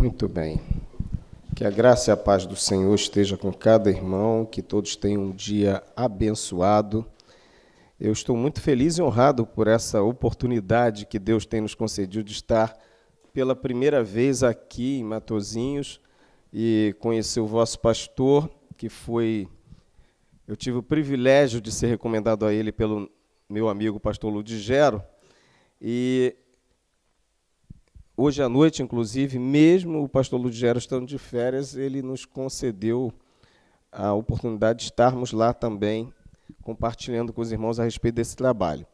Muito bem. Que a graça e a paz do Senhor esteja com cada irmão, que todos tenham um dia abençoado. Eu estou muito feliz e honrado por essa oportunidade que Deus tem nos concedido de estar pela primeira vez aqui em Matosinhos e conhecer o vosso pastor, que foi... Eu tive o privilégio de ser recomendado a ele pelo meu amigo pastor Ludigero, e hoje à noite, inclusive, mesmo o pastor Ludigero estando de férias, ele nos concedeu a oportunidade de estarmos lá também, compartilhando com os irmãos a respeito desse trabalho.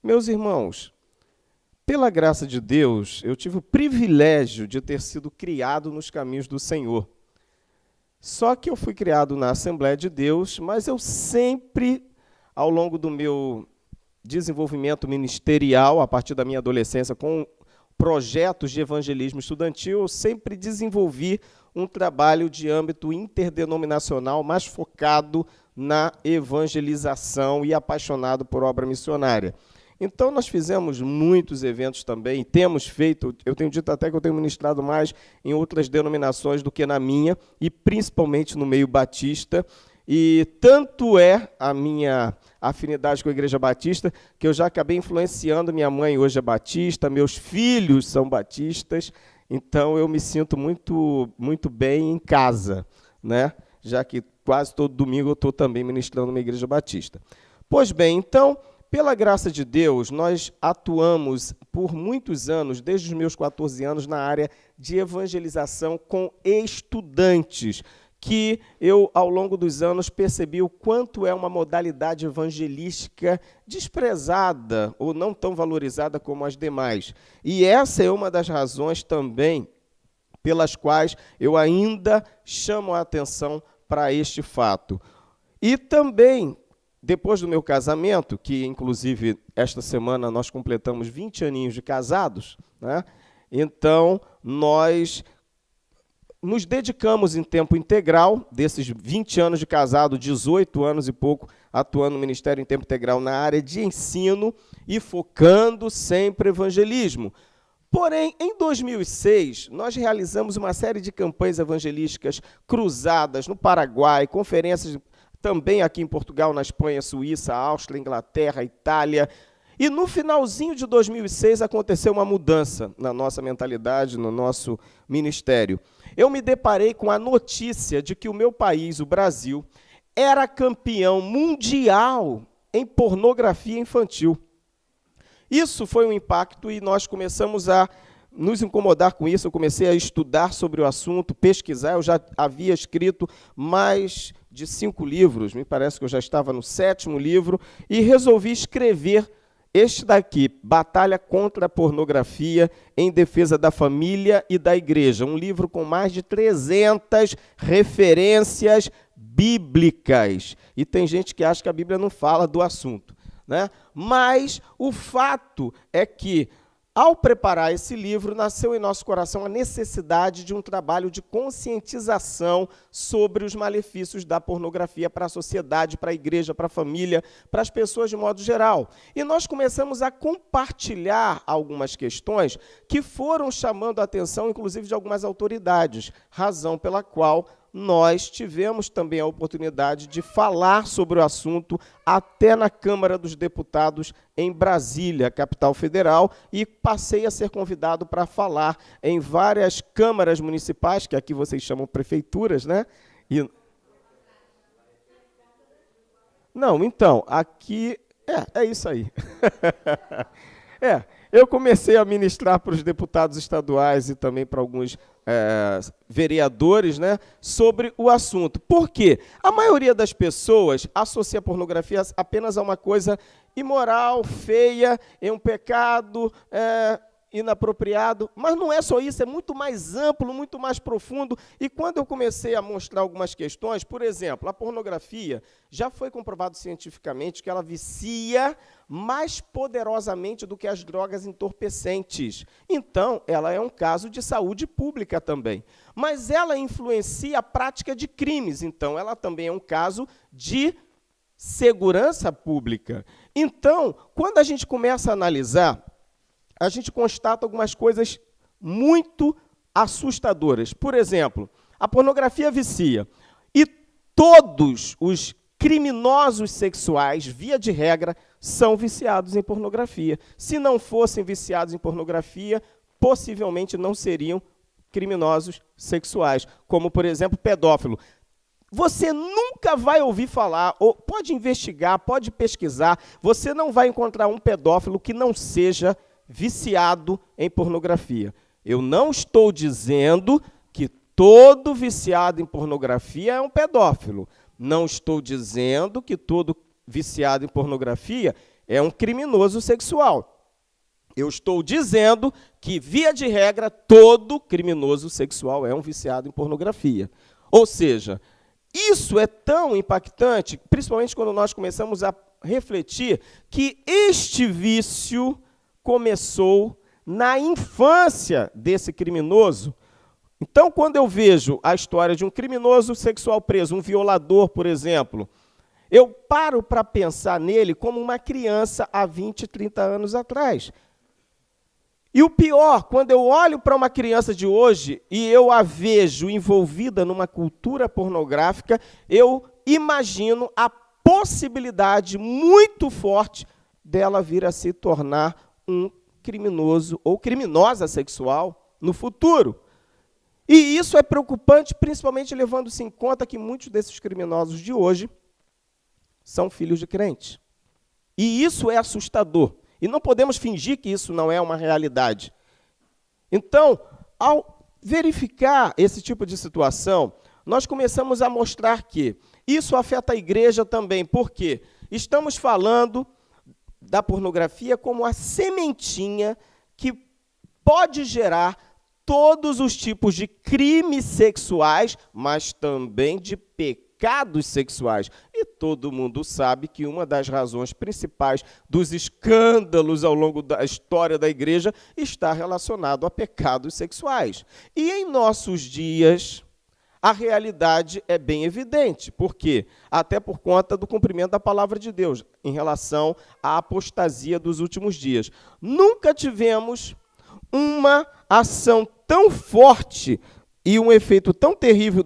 Meus irmãos, pela graça de Deus, eu tive o privilégio de ter sido criado nos caminhos do Senhor. Só que eu fui criado na Assembleia de Deus, mas eu sempre, ao longo do meu desenvolvimento ministerial, a partir da minha adolescência, com projetos de evangelismo estudantil, eu sempre desenvolvi um trabalho de âmbito interdenominacional, mais focado na evangelização e apaixonado por obra missionária. Então, nós fizemos muitos eventos também, temos feito, eu tenho dito até que eu tenho ministrado mais em outras denominações do que na minha, e principalmente no meio batista, e tanto é a minha afinidade com a Igreja Batista, que eu já acabei influenciando, minha mãe hoje é batista, meus filhos são batistas, então eu me sinto muito bem em casa, né? Já que quase todo domingo eu estou também ministrando numa Igreja Batista. Pois bem, então, pela graça de Deus, nós atuamos por muitos anos, desde os meus 14 anos, na área de evangelização com estudantes, que eu, ao longo dos anos, percebi o quanto é uma modalidade evangelística desprezada ou não tão valorizada como as demais. E essa é uma das razões também pelas quais eu ainda chamo a atenção para este fato. E também, depois do meu casamento, que inclusive esta semana nós completamos 20 aninhos de casados, né? Então nós nos dedicamos em tempo integral, desses 20 anos de casado, 18 anos e pouco, atuando no ministério em tempo integral na área de ensino e focando sempre evangelismo. Porém, em 2006, nós realizamos uma série de campanhas evangelísticas cruzadas no Paraguai, conferências também aqui em Portugal, na Espanha, Suíça, Áustria, Inglaterra, Itália. E no finalzinho de 2006 aconteceu uma mudança na nossa mentalidade, no nosso ministério. Eu me deparei com a notícia de que o meu país, o Brasil, era campeão mundial em pornografia infantil. Isso foi um impacto e nós começamos a nos incomodar com isso. Eu comecei a estudar sobre o assunto, pesquisar. Eu já havia escrito mais de 5 livros, me parece que eu já estava no 7º livro, e resolvi escrever este daqui, Batalha contra a Pornografia em Defesa da Família e da Igreja, um livro com mais de 300 referências bíblicas. E tem gente que acha que a Bíblia não fala do assunto, né? Mas o fato é que, ao preparar esse livro, nasceu em nosso coração a necessidade de um trabalho de conscientização sobre os malefícios da pornografia para a sociedade, para a igreja, para a família, para as pessoas de modo geral. E nós começamos a compartilhar algumas questões que foram chamando a atenção, inclusive, de algumas autoridades, razão pela qual nós tivemos também a oportunidade de falar sobre o assunto até na Câmara dos Deputados em Brasília, capital federal, e passei a ser convidado para falar em várias câmaras municipais, que aqui vocês chamam prefeituras, né? Não, então, aqui... É isso aí. Eu comecei a ministrar para os deputados estaduais e também para alguns vereadores, né, sobre o assunto. Por quê? A maioria das pessoas associa a pornografia apenas a uma coisa imoral, feia, é um pecado inapropriado, mas não é só isso, é muito mais amplo, muito mais profundo. E quando eu comecei a mostrar algumas questões, por exemplo, a pornografia, já foi comprovado cientificamente que ela vicia mais poderosamente do que as drogas entorpecentes. Então, ela é um caso de saúde pública também. Mas ela influencia a prática de crimes, então ela também é um caso de segurança pública. Então, quando a gente começa a analisar, a gente constata algumas coisas muito assustadoras. Por exemplo, a pornografia vicia. E todos os criminosos sexuais, via de regra, são viciados em pornografia. Se não fossem viciados em pornografia, possivelmente não seriam criminosos sexuais, como, por exemplo, pedófilo. Você nunca vai ouvir falar, ou pode investigar, pode pesquisar, você não vai encontrar um pedófilo que não seja viciado em pornografia. Eu não estou dizendo que todo viciado em pornografia é um pedófilo. Não estou dizendo que todo viciado em pornografia é um criminoso sexual. Eu estou dizendo que, via de regra, todo criminoso sexual é um viciado em pornografia. Ou seja, isso é tão impactante, principalmente quando nós começamos a refletir que este vício começou na infância desse criminoso. Então, quando eu vejo a história de um criminoso sexual preso, um violador, por exemplo, eu paro para pensar nele como uma criança há 20, 30 anos atrás. E o pior, quando eu olho para uma criança de hoje e eu a vejo envolvida numa cultura pornográfica, eu imagino a possibilidade muito forte dela vir a se tornar um criminoso ou criminosa sexual no futuro. E isso é preocupante, principalmente levando-se em conta que muitos desses criminosos de hoje são filhos de crentes. E isso é assustador. E não podemos fingir que isso não é uma realidade. Então, ao verificar esse tipo de situação, nós começamos a mostrar que isso afeta a igreja também, porque estamos falando da pornografia como a sementinha que pode gerar todos os tipos de crimes sexuais, mas também de pecados sexuais. E todo mundo sabe que uma das razões principais dos escândalos ao longo da história da igreja está relacionado a pecados sexuais. E em nossos dias, a realidade é bem evidente. Por quê? Até por conta do cumprimento da palavra de Deus em relação à apostasia dos últimos dias. Nunca tivemos uma ação tão forte e um efeito tão terrível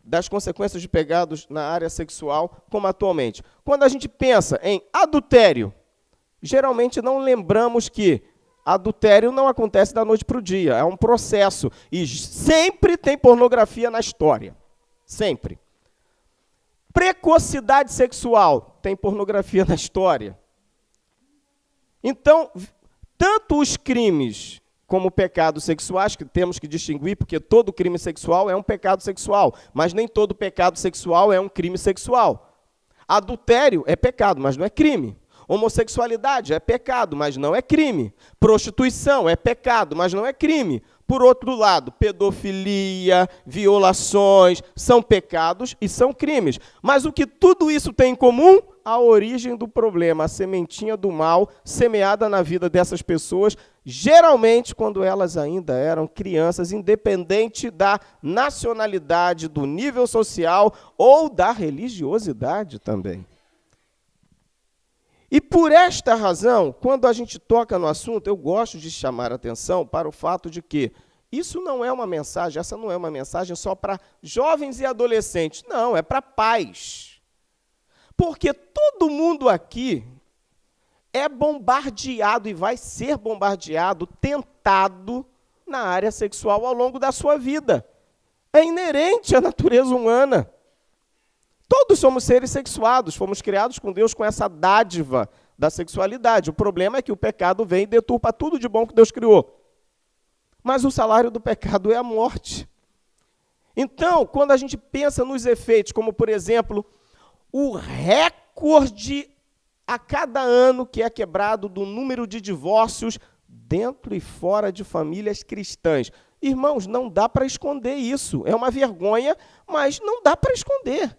das consequências de pecados na área sexual como atualmente. Quando a gente pensa em adultério, geralmente não lembramos que adultério não acontece da noite para o dia, é um processo. E sempre tem pornografia na história. Sempre. Precocidade sexual, tem pornografia na história. Então, tanto os crimes como pecados sexuais, que temos que distinguir, porque todo crime sexual é um pecado sexual, mas nem todo pecado sexual é um crime sexual. Adultério é pecado, mas não é crime. Homossexualidade é pecado, mas não é crime. Prostituição é pecado, mas não é crime. Por outro lado, pedofilia, violações, são pecados e são crimes. Mas o que tudo isso tem em comum? A origem do problema, a sementinha do mal semeada na vida dessas pessoas, geralmente quando elas ainda eram crianças, independente da nacionalidade, do nível social ou da religiosidade também. E por esta razão, quando a gente toca no assunto, eu gosto de chamar a atenção para o fato de que isso não é uma mensagem, essa não é uma mensagem só para jovens e adolescentes, não, é para pais. Porque todo mundo aqui é bombardeado e vai ser bombardeado, tentado na área sexual ao longo da sua vida. É inerente à natureza humana. Todos somos seres sexuados, fomos criados com Deus com essa dádiva da sexualidade. O problema é que o pecado vem e deturpa tudo de bom que Deus criou. Mas o salário do pecado é a morte. Então, quando a gente pensa nos efeitos, como, por exemplo, o recorde a cada ano que é quebrado do número de divórcios dentro e fora de famílias cristãs. Irmãos, não dá para esconder isso. É uma vergonha, mas não dá para esconder.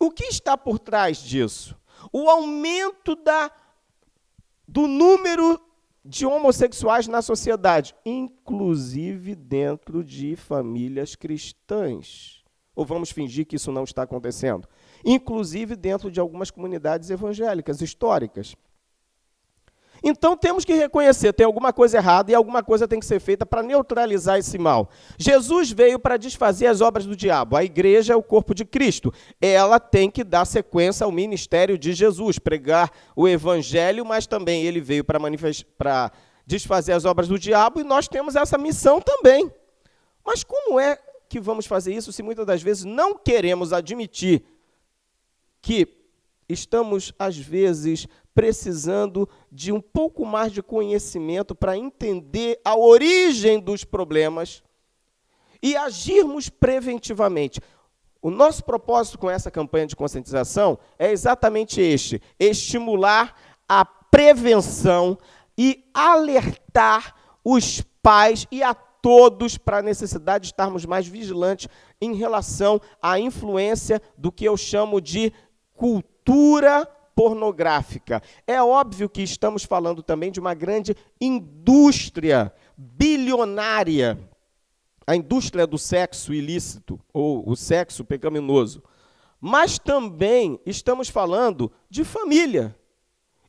O que está por trás disso? O aumento do número de homossexuais na sociedade, inclusive dentro de famílias cristãs. Ou vamos fingir que isso não está acontecendo? Inclusive dentro de algumas comunidades evangélicas históricas. Então temos que reconhecer, tem alguma coisa errada e alguma coisa tem que ser feita para neutralizar esse mal. Jesus veio para desfazer as obras do diabo. A igreja é o corpo de Cristo. Ela tem que dar sequência ao ministério de Jesus, pregar o evangelho, mas também ele veio para desfazer as obras do diabo e nós temos essa missão também. Mas como é que vamos fazer isso se muitas das vezes não queremos admitir que estamos, às vezes, precisando de um pouco mais de conhecimento para entender a origem dos problemas e agirmos preventivamente? O nosso propósito com essa campanha de conscientização é exatamente este: estimular a prevenção e alertar os pais e a todos para a necessidade de estarmos mais vigilantes em relação à influência do que eu chamo de cultura pornográfica. É óbvio que estamos falando também de uma grande indústria bilionária, a indústria do sexo ilícito, ou o sexo pecaminoso. Mas também estamos falando de família.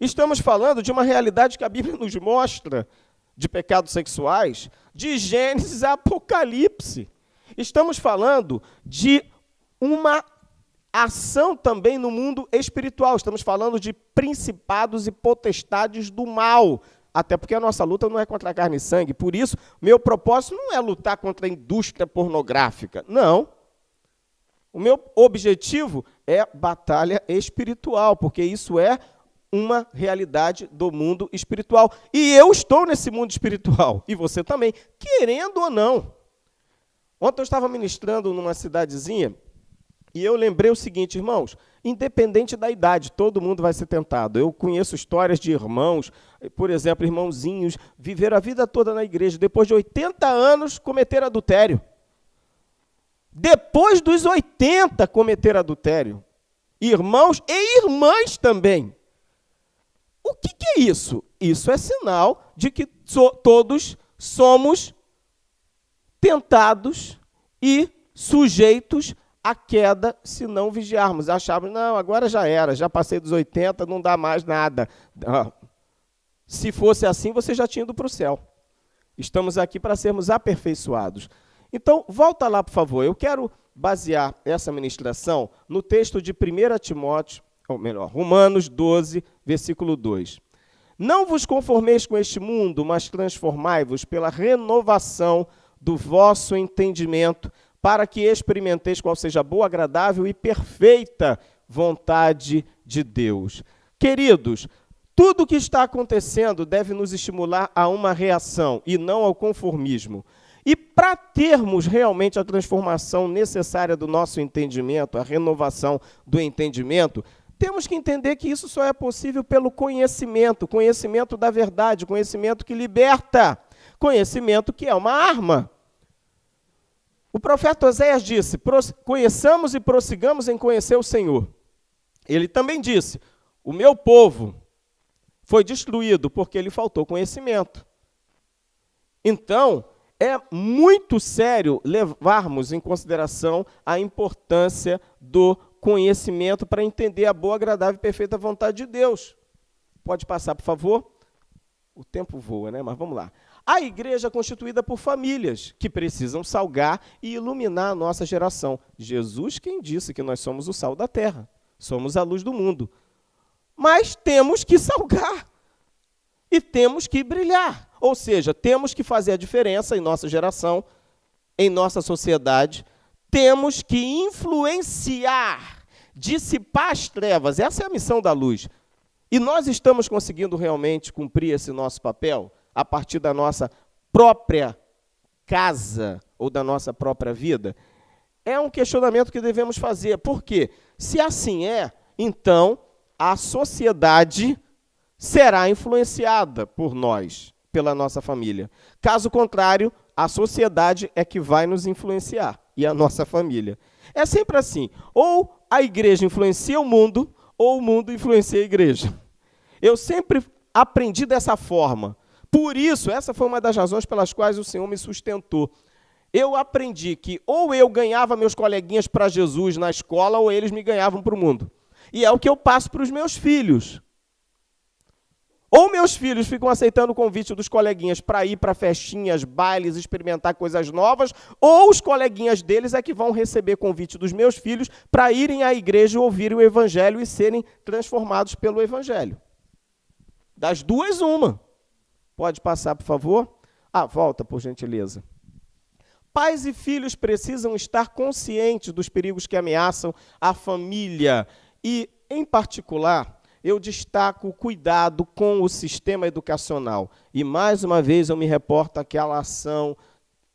Estamos falando de uma realidade que a Bíblia nos mostra, de pecados sexuais, de Gênesis a Apocalipse. Estamos falando de uma ação também no mundo espiritual. Estamos falando de principados e potestades do mal. Até porque a nossa luta não é contra a carne e sangue. Por isso, meu propósito não é lutar contra a indústria pornográfica. Não. O meu objetivo é batalha espiritual, porque isso é uma realidade do mundo espiritual. E eu estou nesse mundo espiritual. E você também, querendo ou não. Ontem eu estava ministrando numa cidadezinha, e eu lembrei o seguinte, irmãos, independente da idade, todo mundo vai ser tentado. Eu conheço histórias de irmãos, por exemplo, irmãozinhos, viveram a vida toda na igreja, depois de 80 anos cometeram adultério. Depois dos 80 cometeram adultério. Irmãos e irmãs também. O que é isso? Isso é sinal de que todos somos tentados e sujeitos a queda se não vigiarmos. Achávamos, não, agora já era, já passei dos 80, não dá mais nada. Se fosse assim, você já tinha ido para o céu. Estamos aqui para sermos aperfeiçoados. Então, volta lá, por favor. Eu quero basear essa ministração no texto de 1 Timóteo, ou melhor, Romanos 12, versículo 2. Não vos conformeis com este mundo, mas transformai-vos pela renovação do vosso entendimento, para que experimenteis qual seja a boa, agradável e perfeita vontade de Deus. Queridos, tudo o que está acontecendo deve nos estimular a uma reação e não ao conformismo. E para termos realmente a transformação necessária do nosso entendimento, a renovação do entendimento, temos que entender que isso só é possível pelo conhecimento, conhecimento da verdade, conhecimento que liberta, conhecimento que é uma arma. O profeta Oséias disse, conheçamos e prossigamos em conhecer o Senhor. Ele também disse, o meu povo foi destruído porque lhe faltou conhecimento. Então, é muito sério levarmos em consideração a importância do conhecimento para entender a boa, agradável e perfeita vontade de Deus. Pode passar, por favor? O tempo voa, né? Mas vamos lá. A igreja é constituída por famílias que precisam salgar e iluminar a nossa geração. Jesus quem disse que nós somos o sal da terra, somos a luz do mundo. Mas temos que salgar e temos que brilhar. Ou seja, temos que fazer a diferença em nossa geração, em nossa sociedade. Temos que influenciar, dissipar as trevas. Essa é a missão da luz. E nós estamos conseguindo realmente cumprir esse nosso papel a partir da nossa própria casa ou da nossa própria vida? É um questionamento que devemos fazer. Por quê? Se assim é, então a sociedade será influenciada por nós, pela nossa família. Caso contrário, a sociedade é que vai nos influenciar e a nossa família. É sempre assim. Ou a igreja influencia o mundo, ou o mundo influencia a igreja. Eu sempre aprendi dessa forma. Por isso, essa foi uma das razões pelas quais o Senhor me sustentou. Eu aprendi que ou eu ganhava meus coleguinhas para Jesus na escola, ou eles me ganhavam para o mundo. E é o que eu passo para os meus filhos. Ou meus filhos ficam aceitando o convite dos coleguinhas para ir para festinhas, bailes, experimentar coisas novas, ou os coleguinhas deles é que vão receber convite dos meus filhos para irem à igreja, ouvirem o evangelho e serem transformados pelo evangelho. Das duas, uma. Pode passar, por favor? Volta, por gentileza. Pais e filhos precisam estar conscientes dos perigos que ameaçam a família e, em particular, eu destaco o cuidado com o sistema educacional. E, mais uma vez, eu me reporto àquela ação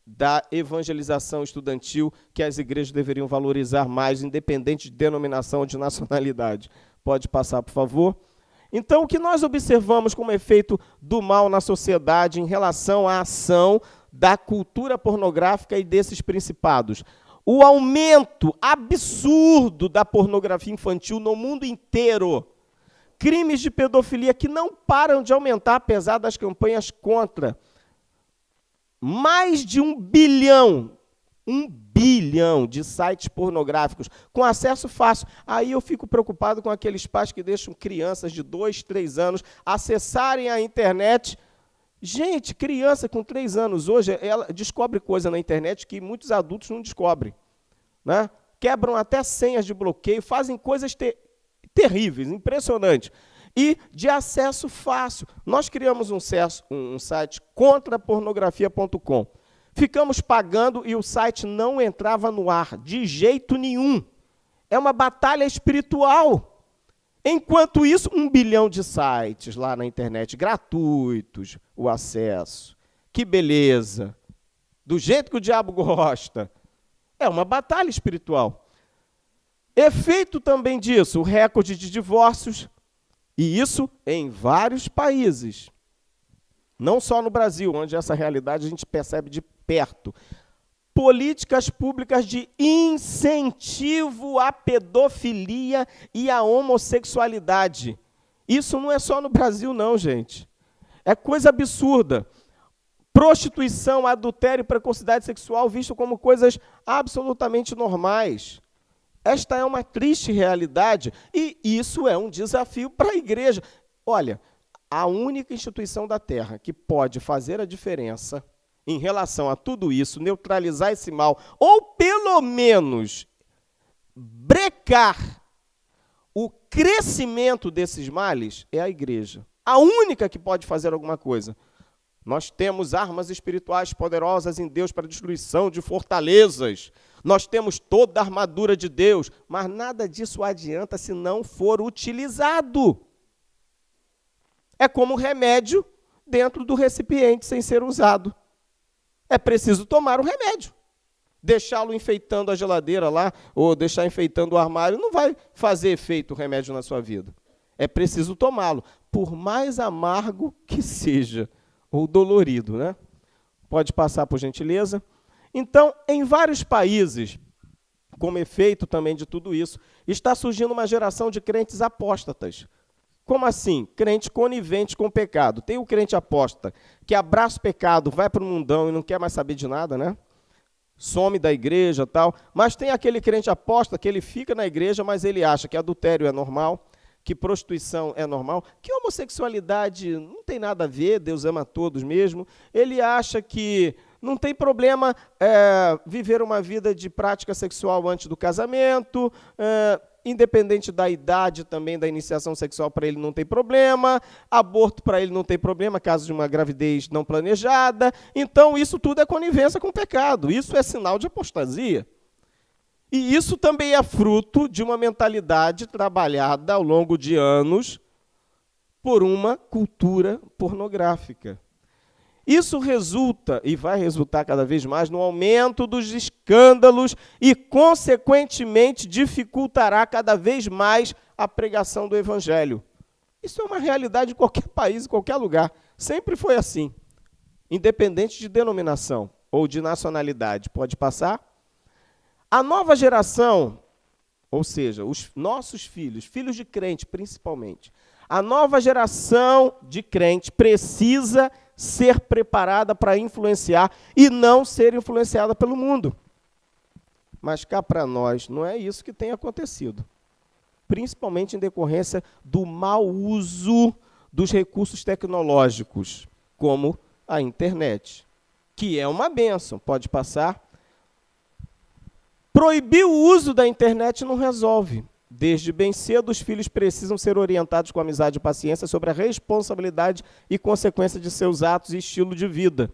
da evangelização estudantil que as igrejas deveriam valorizar mais, independente de denominação ou de nacionalidade. Pode passar, por favor? Então, o que nós observamos como efeito do mal na sociedade em relação à ação da cultura pornográfica e desses principados? O aumento absurdo da pornografia infantil no mundo inteiro. Crimes de pedofilia que não param de aumentar, apesar das campanhas contra. Mais de 1 bilhão de sites pornográficos com acesso fácil. Aí eu fico preocupado com aqueles pais que deixam crianças de 2, 3 anos acessarem a internet. Gente, criança com 3 anos hoje, ela descobre coisa na internet que muitos adultos não descobrem. Né? Quebram até senhas de bloqueio, fazem coisas terríveis, impressionantes. E de acesso fácil. Nós criamos um site contrapornografia.com. Ficamos pagando e o site não entrava no ar, de jeito nenhum. É uma batalha espiritual. Enquanto isso, 1 bilhão de sites lá na internet, gratuitos, o acesso. Que beleza. Do jeito que o diabo gosta. É uma batalha espiritual. Efeito também disso, o recorde de divórcios, e isso em vários países. Não só no Brasil, onde essa realidade a gente percebe de perto. Políticas públicas de incentivo à pedofilia e à homossexualidade. Isso não é só no Brasil, não, gente. É coisa absurda. Prostituição, adultério e precocidade sexual visto como coisas absolutamente normais. Esta é uma triste realidade e isso é um desafio para a igreja. Olha, a única instituição da Terra que pode fazer a diferença em relação a tudo isso, neutralizar esse mal, ou pelo menos brecar o crescimento desses males, é a igreja. A única que pode fazer alguma coisa. Nós temos armas espirituais poderosas em Deus para a destruição de fortalezas. Nós temos toda a armadura de Deus, mas nada disso adianta se não for utilizado. É como remédio dentro do recipiente sem ser usado. É preciso tomar o remédio. Deixá-lo enfeitando a geladeira lá, ou deixar enfeitando o armário, não vai fazer efeito o remédio na sua vida. É preciso tomá-lo, por mais amargo que seja, ou dolorido, né? Pode passar, por gentileza. Então, em vários países, como efeito também de tudo isso, está surgindo uma geração de crentes apóstatas. Como assim? Crente conivente com o pecado. Tem o crente apóstata que abraça o pecado, vai para o mundão e não quer mais saber de nada, né? Some da igreja e tal. Mas tem aquele crente apóstata que ele fica na igreja, mas ele acha que adultério é normal, que prostituição é normal, que homossexualidade não tem nada a ver, Deus ama todos mesmo. Ele acha que não tem problema viver uma vida de prática sexual antes do casamento, independente da idade também da iniciação sexual, para ele não tem problema, aborto para ele não tem problema, caso de uma gravidez não planejada. Então, isso tudo é conivência com o pecado, isso é sinal de apostasia. E isso também é fruto de uma mentalidade trabalhada ao longo de anos por uma cultura pornográfica. Isso resulta, e vai resultar cada vez mais, no aumento dos escândalos e, consequentemente, dificultará cada vez mais a pregação do Evangelho. Isso é uma realidade em qualquer país, em qualquer lugar. Sempre foi assim, independente de denominação ou de nacionalidade. Pode passar? A nova geração, ou seja, os nossos filhos, filhos de crente principalmente, a nova geração de crente precisa ser preparada para influenciar e não ser influenciada pelo mundo. Mas cá para nós, não é isso que tem acontecido. Principalmente em decorrência do mau uso dos recursos tecnológicos, como a internet, que é uma bênção. Pode passar. Proibir o uso da internet não resolve. Desde bem cedo, os filhos precisam ser orientados com amizade e paciência sobre a responsabilidade e consequência de seus atos e estilo de vida.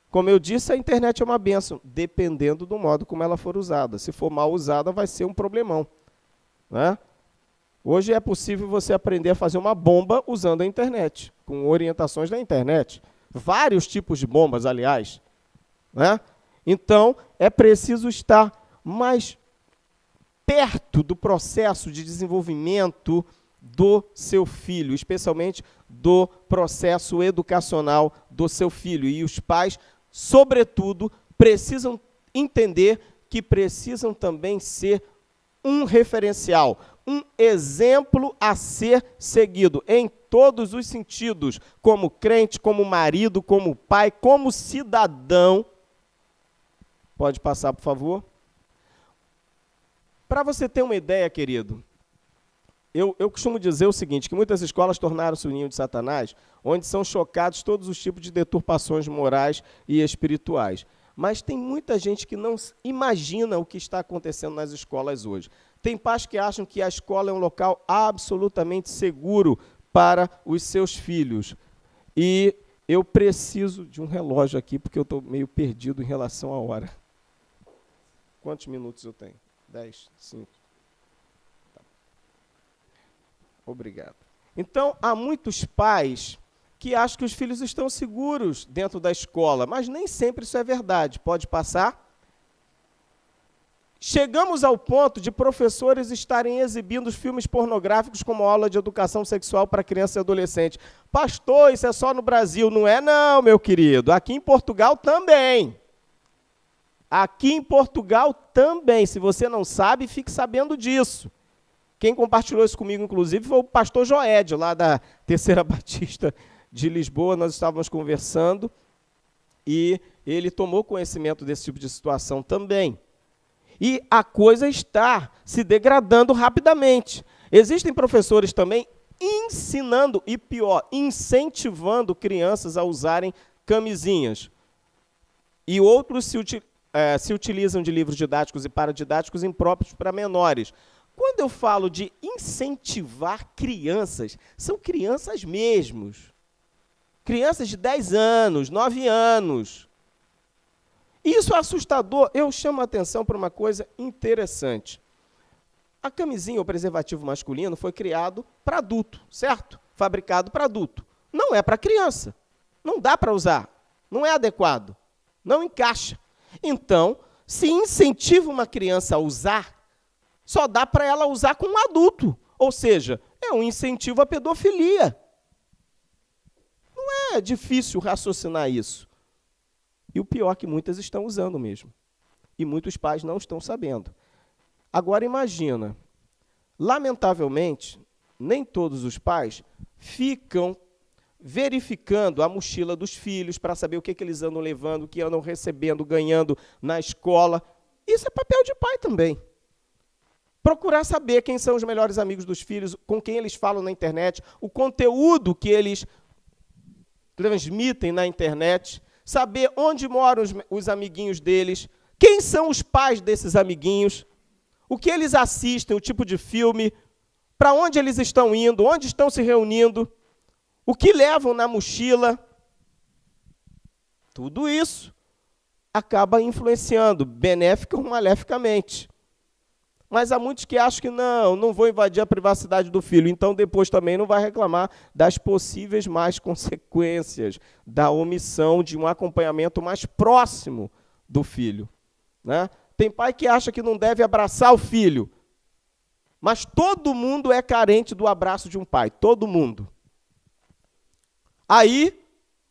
Como eu disse, a internet é uma bênção, dependendo do modo como ela for usada. Se for mal usada, vai ser um problemão, né? Hoje é possível você aprender a fazer uma bomba usando a internet, com orientações da internet. Vários tipos de bombas, aliás, né? Então, é preciso estar mais perto do processo de desenvolvimento do seu filho, especialmente do processo educacional do seu filho. E os pais, sobretudo, precisam entender que precisam também ser um referencial, um exemplo a ser seguido em todos os sentidos, como crente, como marido, como pai, como cidadão. Pode passar, por favor? Para você ter uma ideia, querido, eu costumo dizer o seguinte, que muitas escolas tornaram-se o ninho de Satanás, onde são chocados todos os tipos de deturpações morais e espirituais. Mas tem muita gente que não imagina o que está acontecendo nas escolas hoje. Tem pais que acham que a escola é um local absolutamente seguro para os seus filhos. E eu preciso de um relógio aqui, porque eu estou meio perdido em relação à hora. Quantos minutos eu tenho? 10, 5. Tá. Obrigado. Então, há muitos pais que acham que os filhos estão seguros dentro da escola, mas nem sempre isso é verdade. Pode passar? Chegamos ao ponto de professores estarem exibindo filmes pornográficos como aula de educação sexual para criança e adolescente. Pastor, isso é só no Brasil. Não é não, meu querido. Aqui em Portugal também. Aqui em Portugal também. Se você não sabe, fique sabendo disso. Quem compartilhou isso comigo, inclusive, foi o pastor Joed, lá da Terceira Batista de Lisboa. Nós estávamos conversando e ele tomou conhecimento desse tipo de situação também. E a coisa está se degradando rapidamente. Existem professores também ensinando, e pior, incentivando crianças a usarem camisinhas. E outros se utilizam de livros didáticos e paradidáticos impróprios para menores. Quando eu falo de incentivar crianças, são crianças mesmos. Crianças de 10 anos, 9 anos. Isso é assustador. Eu chamo a atenção para uma coisa interessante. A camisinha ou preservativo masculino foi criado para adulto, certo? Fabricado para adulto. Não é para criança. Não dá para usar. Não é adequado. Não encaixa. Então, se incentiva uma criança a usar, só dá para ela usar com um adulto. Ou seja, é um incentivo à pedofilia. Não é difícil raciocinar isso. E o pior é que muitas estão usando mesmo. E muitos pais não estão sabendo. Agora imagina, lamentavelmente, nem todos os pais ficam verificando a mochila dos filhos para saber o que eles andam levando, o que andam recebendo, ganhando na escola. Isso é papel de pai também. Procurar saber quem são os melhores amigos dos filhos, com quem eles falam na internet, o conteúdo que eles transmitem na internet, saber onde moram os amiguinhos deles, quem são os pais desses amiguinhos, o que eles assistem, o tipo de filme, para onde eles estão indo, onde estão se reunindo, o que levam na mochila. Tudo isso acaba influenciando, benéfica ou maleficamente. Mas há muitos que acham que não vou invadir a privacidade do filho, então depois também não vai reclamar das possíveis más consequências da omissão de um acompanhamento mais próximo do filho, né? Tem pai que acha que não deve abraçar o filho, mas todo mundo é carente do abraço de um pai, todo mundo. Aí,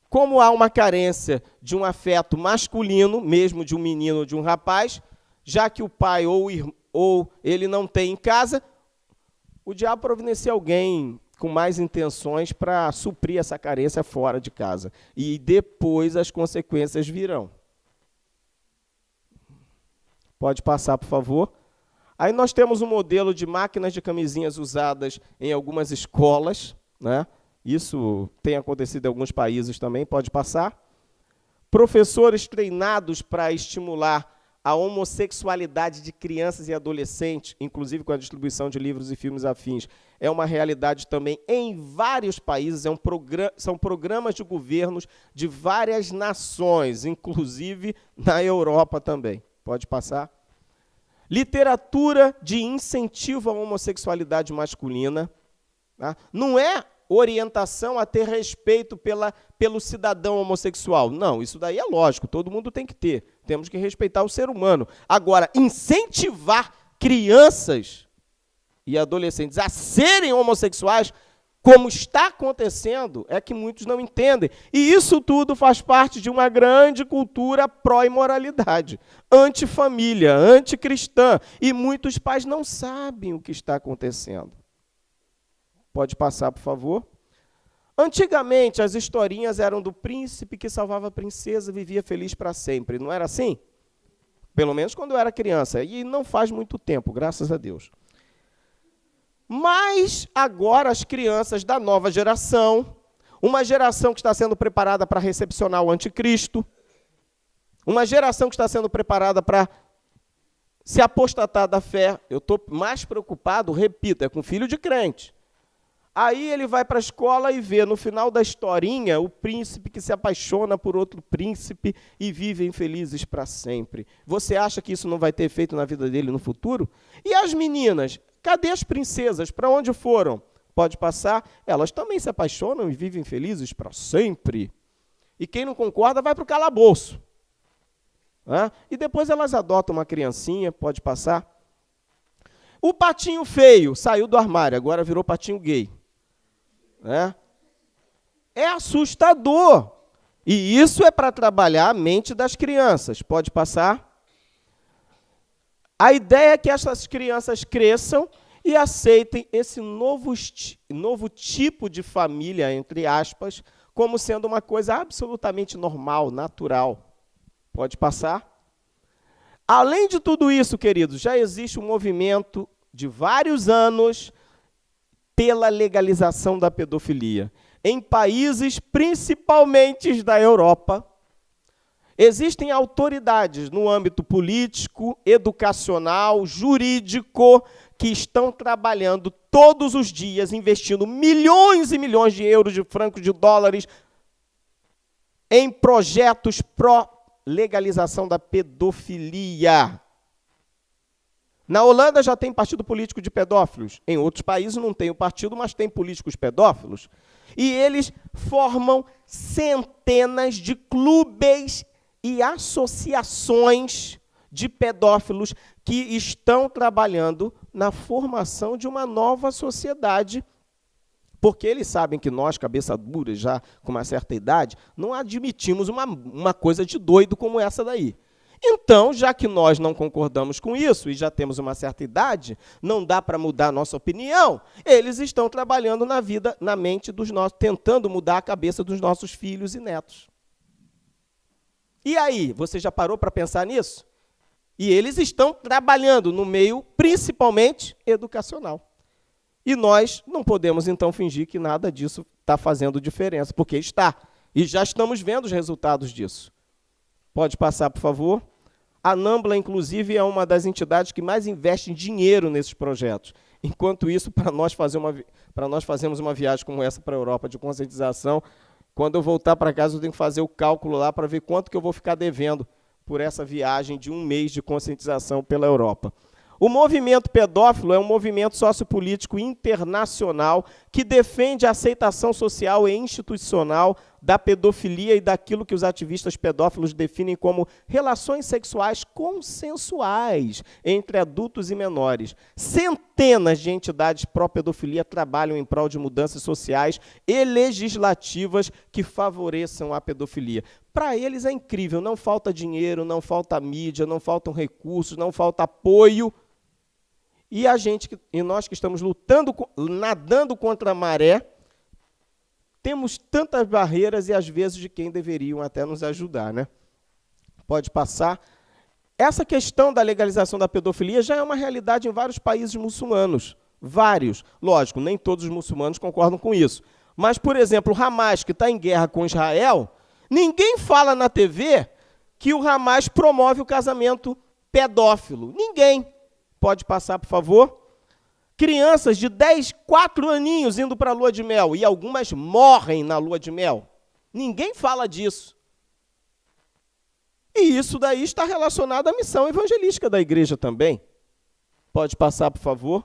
como há uma carência de um afeto masculino, mesmo de um menino ou de um rapaz, já que o pai ou ele não tem em casa, o diabo providencia alguém com mais intenções para suprir essa carência fora de casa. E depois as consequências virão. Pode passar, por favor. Aí nós temos um modelo de máquinas de camisinhas usadas em algumas escolas, né? Isso tem acontecido em alguns países também, pode passar. Professores treinados para estimular a homossexualidade de crianças e adolescentes, inclusive com a distribuição de livros e filmes afins. É uma realidade também em vários países, são programas de governos de várias nações, inclusive na Europa também. Pode passar. Literatura de incentivo à homossexualidade masculina. Tá? Não é orientação a ter respeito pelo cidadão homossexual. Não, isso daí é lógico, todo mundo tem que ter. Temos que respeitar o ser humano. Agora, incentivar crianças e adolescentes a serem homossexuais, como está acontecendo, é que muitos não entendem. E isso tudo faz parte de uma grande cultura pró-imoralidade, antifamília, anticristã. E muitos pais não sabem o que está acontecendo. Pode passar, por favor. Antigamente, as historinhas eram do príncipe que salvava a princesa e vivia feliz para sempre. Não era assim? Pelo menos quando eu era criança. E não faz muito tempo, graças a Deus. Mas agora as crianças da nova geração, uma geração que está sendo preparada para recepcionar o anticristo, uma geração que está sendo preparada para se apostatar da fé. Eu estou mais preocupado, repito, é com filho de crente. Aí ele vai para a escola e vê, no final da historinha, o príncipe que se apaixona por outro príncipe e vivem felizes para sempre. Você acha que isso não vai ter efeito na vida dele no futuro? E as meninas? Cadê as princesas? Para onde foram? Pode passar? Elas também se apaixonam e vivem felizes para sempre. E quem não concorda vai para o calabouço. E depois elas adotam uma criancinha, pode passar? O patinho feio saiu do armário, agora virou patinho gay. É assustador. E isso é para trabalhar a mente das crianças. Pode passar? A ideia é que essas crianças cresçam e aceitem esse novo tipo de família, entre aspas, como sendo uma coisa absolutamente normal, natural. Pode passar? Além de tudo isso, queridos, já existe um movimento de vários anos pela legalização da pedofilia. Em países, principalmente da Europa, existem autoridades no âmbito político, educacional, jurídico, que estão trabalhando todos os dias, investindo milhões e milhões de euros, de francos, de dólares, em projetos pró-legalização da pedofilia. Na Holanda já tem partido político de pedófilos. Em outros países não tem o partido, mas tem políticos pedófilos. E eles formam centenas de clubes e associações de pedófilos que estão trabalhando na formação de uma nova sociedade, porque eles sabem que nós, cabeça dura, já com uma certa idade, não admitimos uma coisa de doido como essa daí. Então, já que nós não concordamos com isso e já temos uma certa idade, não dá para mudar a nossa opinião, eles estão trabalhando na vida, na mente dos nossos, tentando mudar a cabeça dos nossos filhos e netos. E aí, você já parou para pensar nisso? E eles estão trabalhando no meio, principalmente, educacional. E nós não podemos, então, fingir que nada disso está fazendo diferença, porque está. E já estamos vendo os resultados disso. Pode passar, por favor? A NAMBLA, inclusive, é uma das entidades que mais investe em dinheiro nesses projetos. Enquanto isso, para nós fazermos uma viagem como essa para a Europa de conscientização, quando eu voltar para casa, eu tenho que fazer o cálculo lá para ver quanto que eu vou ficar devendo por essa viagem de 1 mês de conscientização pela Europa. O movimento pedófilo é um movimento sociopolítico internacional que defende a aceitação social e institucional da pedofilia e daquilo que os ativistas pedófilos definem como relações sexuais consensuais entre adultos e menores. Centenas de entidades pró-pedofilia trabalham em prol de mudanças sociais e legislativas que favoreçam a pedofilia. Para eles é incrível, não falta dinheiro, não falta mídia, não faltam recursos, não falta apoio. E nós que estamos lutando, nadando contra a maré, temos tantas barreiras e às vezes de quem deveriam até nos ajudar, né? Pode passar. Essa questão da legalização da pedofilia já é uma realidade em vários países muçulmanos. Vários. Lógico, nem todos os muçulmanos concordam com isso. Mas, por exemplo, o Hamas, que está em guerra com Israel, ninguém fala na TV que o Hamas promove o casamento pedófilo. Ninguém. Pode passar, por favor? Crianças de 10, 4 aninhos indo para a lua de mel, e algumas morrem na lua de mel. Ninguém fala disso. E isso daí está relacionado à missão evangelística da igreja também. Pode passar, por favor?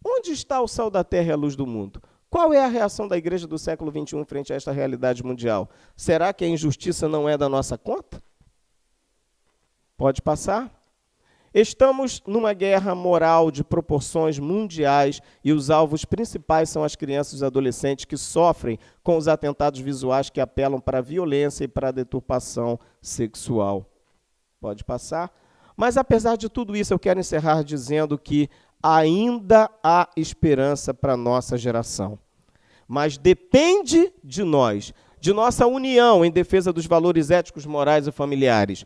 Onde está o sal da terra e a luz do mundo? Qual é a reação da igreja do século XXI frente a esta realidade mundial? Será que a injustiça não é da nossa conta? Pode passar? Estamos numa guerra moral de proporções mundiais e os alvos principais são as crianças e os adolescentes que sofrem com os atentados visuais que apelam para a violência e para a deturpação sexual. Pode passar? Mas, apesar de tudo isso, eu quero encerrar dizendo que ainda há esperança para a nossa geração. Mas depende de nós, de nossa união em defesa dos valores éticos, morais e familiares.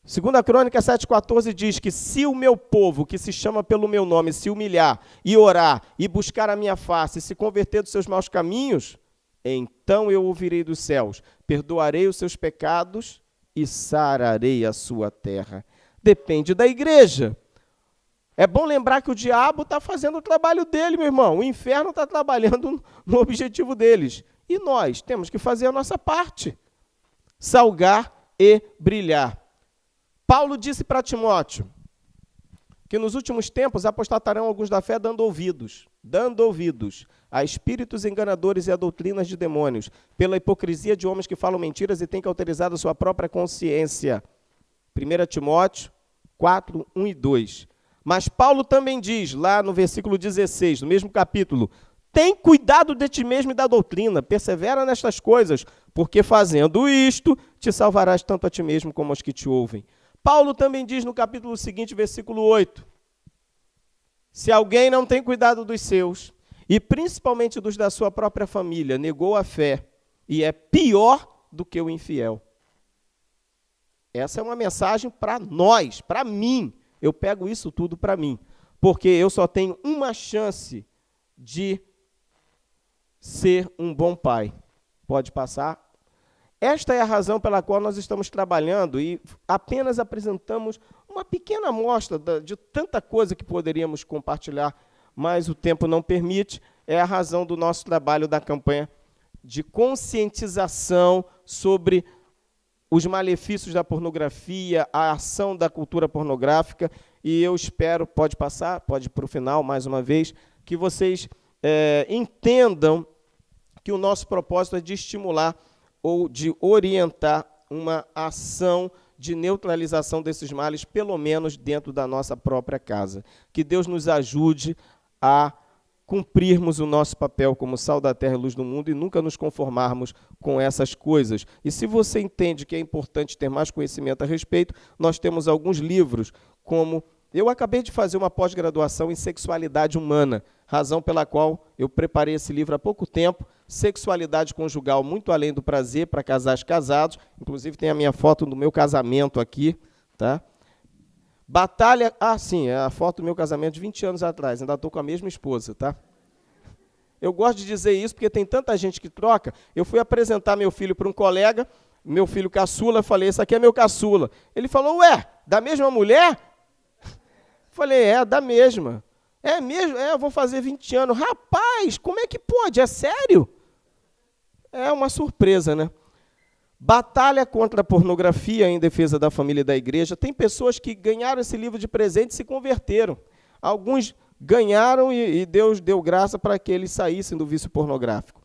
2 Crônicas 7,14 diz que se o meu povo, que se chama pelo meu nome, se humilhar e orar e buscar a minha face e se converter dos seus maus caminhos, então eu ouvirei dos céus, perdoarei os seus pecados e sararei a sua terra. Depende da igreja. É bom lembrar que o diabo está fazendo o trabalho dele, meu irmão. O inferno está trabalhando no objetivo deles. E nós temos que fazer a nossa parte. Salgar e brilhar. Paulo disse para Timóteo que nos últimos tempos apostatarão alguns da fé dando ouvidos a espíritos enganadores e a doutrinas de demônios, pela hipocrisia de homens que falam mentiras e têm cauterizado a sua própria consciência. 1 Timóteo 4, 1 e 2. Mas Paulo também diz, lá no versículo 16, no mesmo capítulo, tem cuidado de ti mesmo e da doutrina, persevera nestas coisas, porque fazendo isto, te salvarás tanto a ti mesmo como aos que te ouvem. Paulo também diz no capítulo seguinte, versículo 8, se alguém não tem cuidado dos seus, e principalmente dos da sua própria família, negou a fé, e é pior do que o infiel. Essa é uma mensagem para nós, para mim. Eu pego isso tudo para mim, porque eu só tenho uma chance de ser um bom pai. Pode passar? Esta é a razão pela qual nós estamos trabalhando e apenas apresentamos uma pequena amostra de tanta coisa que poderíamos compartilhar, mas o tempo não permite. É a razão do nosso trabalho da campanha de conscientização sobre os malefícios da pornografia, a ação da cultura pornográfica, e eu espero, pode passar, pode ir para o final mais uma vez, que vocês entendam que o nosso propósito é de estimular ou de orientar uma ação de neutralização desses males, pelo menos dentro da nossa própria casa. Que Deus nos ajude a cumprirmos o nosso papel como sal da terra e luz do mundo e nunca nos conformarmos com essas coisas. E se você entende que é importante ter mais conhecimento a respeito, nós temos alguns livros, como eu acabei de fazer uma pós-graduação em sexualidade humana, razão pela qual eu preparei esse livro há pouco tempo, Sexualidade Conjugal Muito Além do Prazer, para casais casados, inclusive tem a minha foto do meu casamento aqui, tá? Batalha, sim, é a foto do meu casamento de 20 anos atrás, ainda estou com a mesma esposa, tá? Eu gosto de dizer isso porque tem tanta gente que troca. Eu fui apresentar meu filho para um colega, meu filho caçula, falei, esse aqui é meu caçula. Ele falou, ué, da mesma mulher? Falei, da mesma. É mesmo? Eu vou fazer 20 anos. Rapaz, como é que pode? É sério? É uma surpresa, né? Batalha contra a pornografia em defesa da família e da igreja. Tem pessoas que ganharam esse livro de presente e se converteram. Alguns ganharam e Deus deu graça para que eles saíssem do vício pornográfico.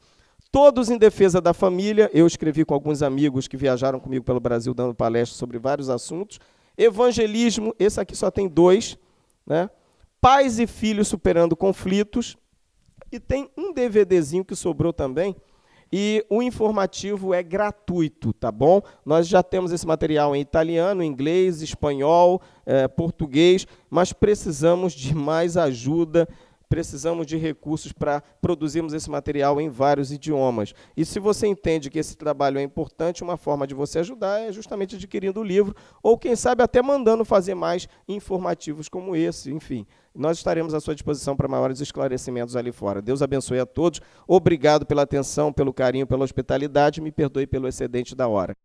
Todos em defesa da família. Eu escrevi com alguns amigos que viajaram comigo pelo Brasil dando palestras sobre vários assuntos. Evangelismo, esse aqui só tem 2, né? Pais e filhos superando conflitos. E tem um DVDzinho que sobrou também. E o informativo é gratuito, tá bom? Nós já temos esse material em italiano, inglês, espanhol, português, mas precisamos de mais ajuda, precisamos de recursos para produzirmos esse material em vários idiomas. E se você entende que esse trabalho é importante, uma forma de você ajudar é justamente adquirindo o livro, ou quem sabe até mandando fazer mais informativos como esse, enfim. Nós estaremos à sua disposição para maiores esclarecimentos ali fora. Deus abençoe a todos. Obrigado pela atenção, pelo carinho, pela hospitalidade. Me perdoe pelo excedente da hora.